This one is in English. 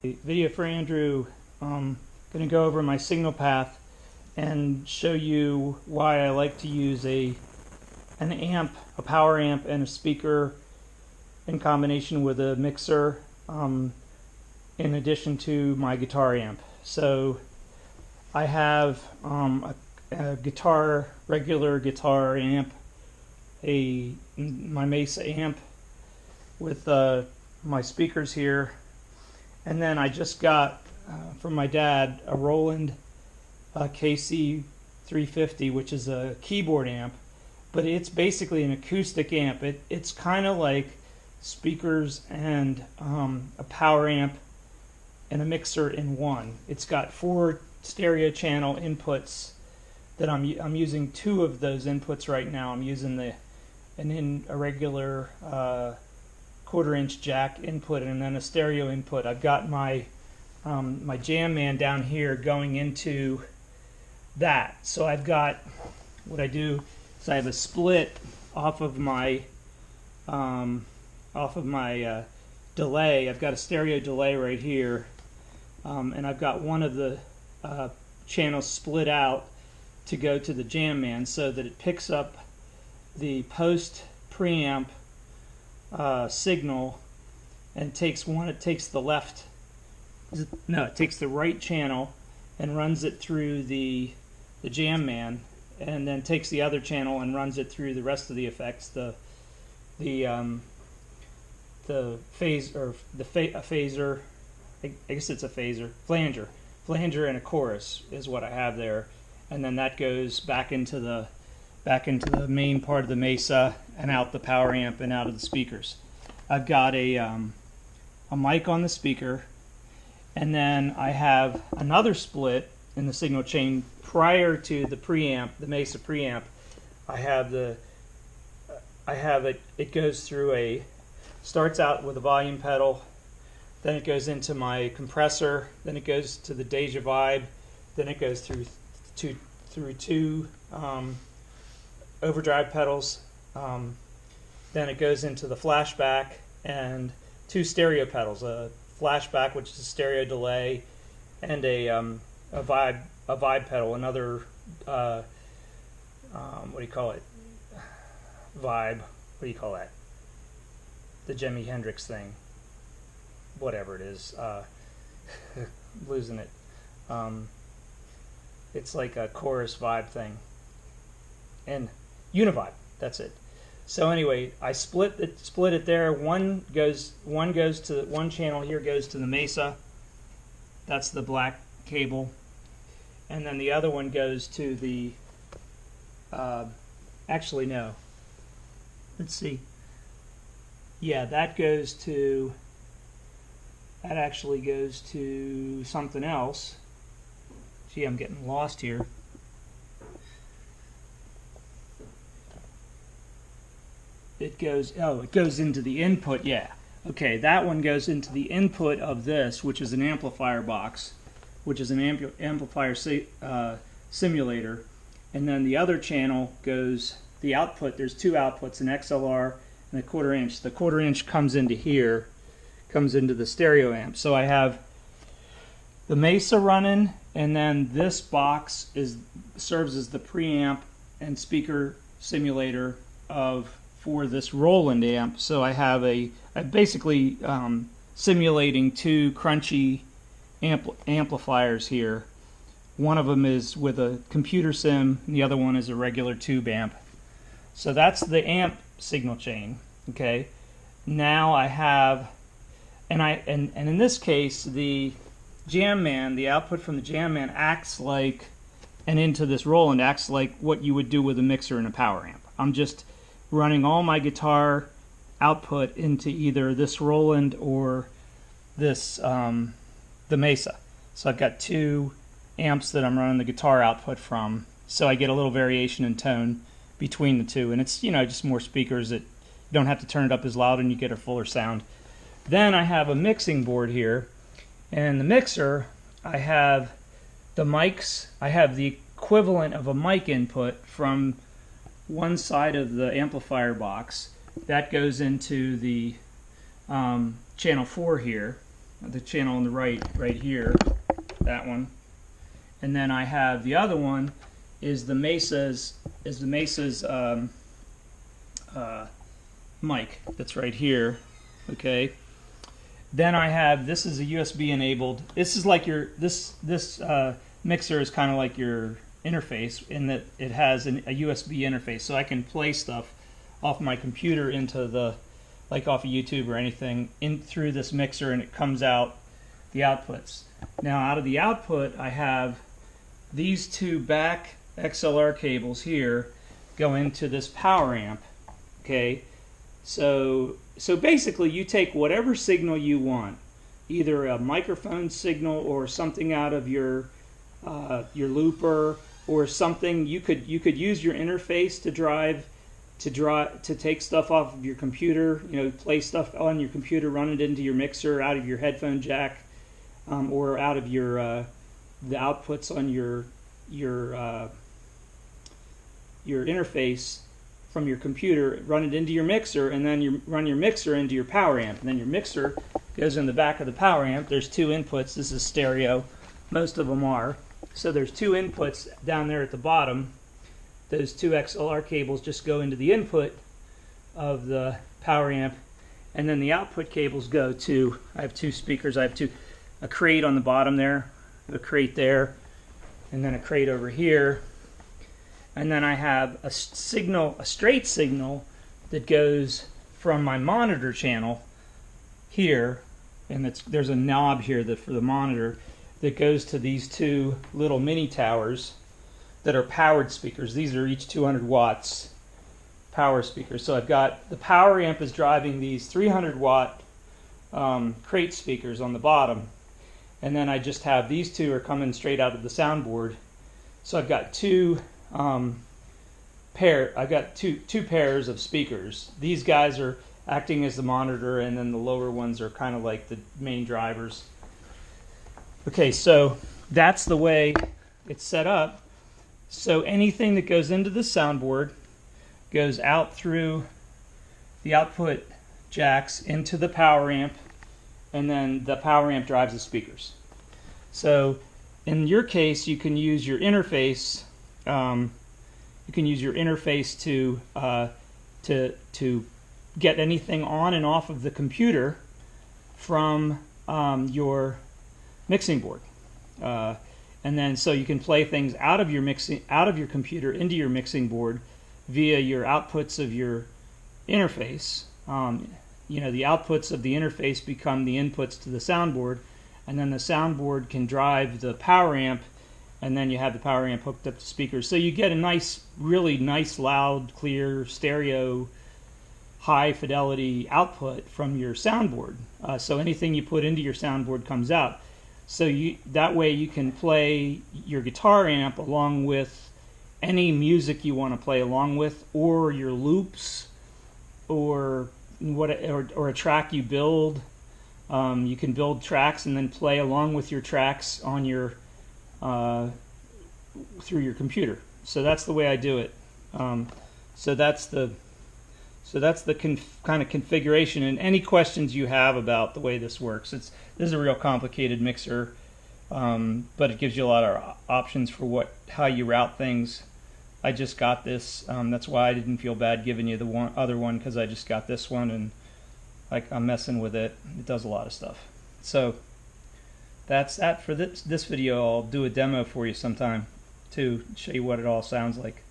Video for Andrew. Going to go over my signal path and show you why I like to use an amp, a power amp, and a speaker in combination with a mixer, in addition to my guitar amp. So I have a regular guitar amp, my Mesa amp with my speakers here. And then I just got from my dad a Roland KC350, which is a keyboard amp, but it's basically an acoustic amp. It's kind of like speakers and a power amp and a mixer in one. It's got 4 stereo channel inputs that I'm using 2 of those inputs right now. I'm using a regular 1/4-inch jack input and then a stereo input. I've got my my Jam Man down here going into that. So I've got, what I do is I have a split off of my delay. I've got a stereo delay right here, and I've got one of the channels split out to go to the Jam Man so that it picks up the post preamp signal and takes the right channel and runs it through the Jam Man, and then takes the other channel and runs it through the rest of the effects, the phaser, I guess it's a phaser, flanger and a chorus is what I have there, and then that goes back into the main part of the Mesa and out the power amp and out of the speakers. I've got a mic on the speaker, and then I have another split in the signal chain prior to the preamp, the Mesa preamp. It goes through starts out with a volume pedal, then it goes into my compressor, then it goes to the Deja Vibe, then it goes through two overdrive pedals, then it goes into the flashback and 2 stereo pedals, a flashback, which is a stereo delay, and a vibe pedal, another what do you call it? Vibe. What do you call that? The Jimi Hendrix thing. Whatever it is. Losing it. It's like a chorus vibe thing. And Univibe. That's it. So anyway, I split it there. One channel here goes to the Mesa. That's the black cable. And then the other one goes to the actually no. Let's see. Yeah, that actually goes to something else. Gee, I'm getting lost here. It goes into the input, yeah. Okay, that one goes into the input of this, which is an amplifier box, which is an amplifier simulator. And then the other channel goes, the output, there's 2 outputs, an XLR and a 1/4-inch. The 1/4-inch comes into here, comes into the stereo amp. So I have the Mesa running, and then this box serves as the preamp and speaker simulator for this Roland amp. So I have I'm basically simulating 2 crunchy amplifiers here. One of them is with a computer sim, and the other one is a regular tube amp. So that's the amp signal chain. Okay. Now I have, and in this case, the Jam Man, the output from the Jam Man acts like, and into this Roland acts like what you would do with a mixer and a power amp. I'm just running all my guitar output into either this Roland or this the Mesa. So I've got 2 amps that I'm running the guitar output from, so I get a little variation in tone between the 2, and it's just more speakers that you don't have to turn it up as loud and you get a fuller sound. Then I have a mixing board here, and the mixer, I have the mics. I have the equivalent of a mic input from one side of the amplifier box. That goes into the channel 4 here, the channel on the right here, that one. And then I have the other one is the Mesa's mic that's right here. Okay. Then I have, this is a USB enabled. This is like your this mixer is kind of like your interface in that it has a USB interface, so I can play stuff off my computer into the, like off of YouTube or anything, in through this mixer, and it comes out the outputs. Now out of the output I have these two back XLR cables here go into this power amp. Okay, so basically you take whatever signal you want, either a microphone signal or something out of your looper or something. You could use your interface to take stuff off of your computer, play stuff on your computer, run it into your mixer out of your headphone jack, or out of your the outputs on your interface from your computer, run it into your mixer, and then you run your mixer into your power amp, and then your mixer goes in the back of the power amp. There's two inputs. This is stereo. Most of them are. So there's two inputs down there at the bottom. Those two XLR cables just go into the input of the power amp, and then the output cables go to, I have two speakers. I have a crate on the bottom there, a crate there, and then a crate over here. And then I have a straight signal that goes from my monitor channel here, and there's a knob here for the monitor that goes to these two little mini towers that are powered speakers. These are each 200 watts power speakers. So I've got the power amp is driving these 300 watt crate speakers on the bottom, and then I just have these two are coming straight out of the soundboard. So I've got two pairs of speakers. These guys are acting as the monitor, and then the lower ones are kind of like the main drivers. Okay, so that's the way it's set up. So anything that goes into the soundboard goes out through the output jacks into the power amp, and then the power amp drives the speakers. So in your case, you can use your interface. To get anything on and off of the computer from your mixing board, and then so you can play things out of your computer into your mixing board via your outputs of your interface. The outputs of the interface become the inputs to the soundboard, and then the soundboard can drive the power amp, and then you have the power amp hooked up to speakers. So you get a really nice, loud, clear, stereo, high fidelity output from your soundboard. So anything you put into your soundboard comes out. So that way you can play your guitar amp along with any music you want to play along with, or your loops, or a track you build. You can build tracks and then play along with your tracks on your through your computer. So that's the way I do it. So that's the kind of configuration. And any questions you have about the way this works, this is a real complicated mixer, but it gives you a lot of options for how you route things. I just got this. That's why I didn't feel bad giving you the other one, because I just got this one, and I'm messing with it. It does a lot of stuff. So that's that for this video. I'll do a demo for you sometime to show you what it all sounds like.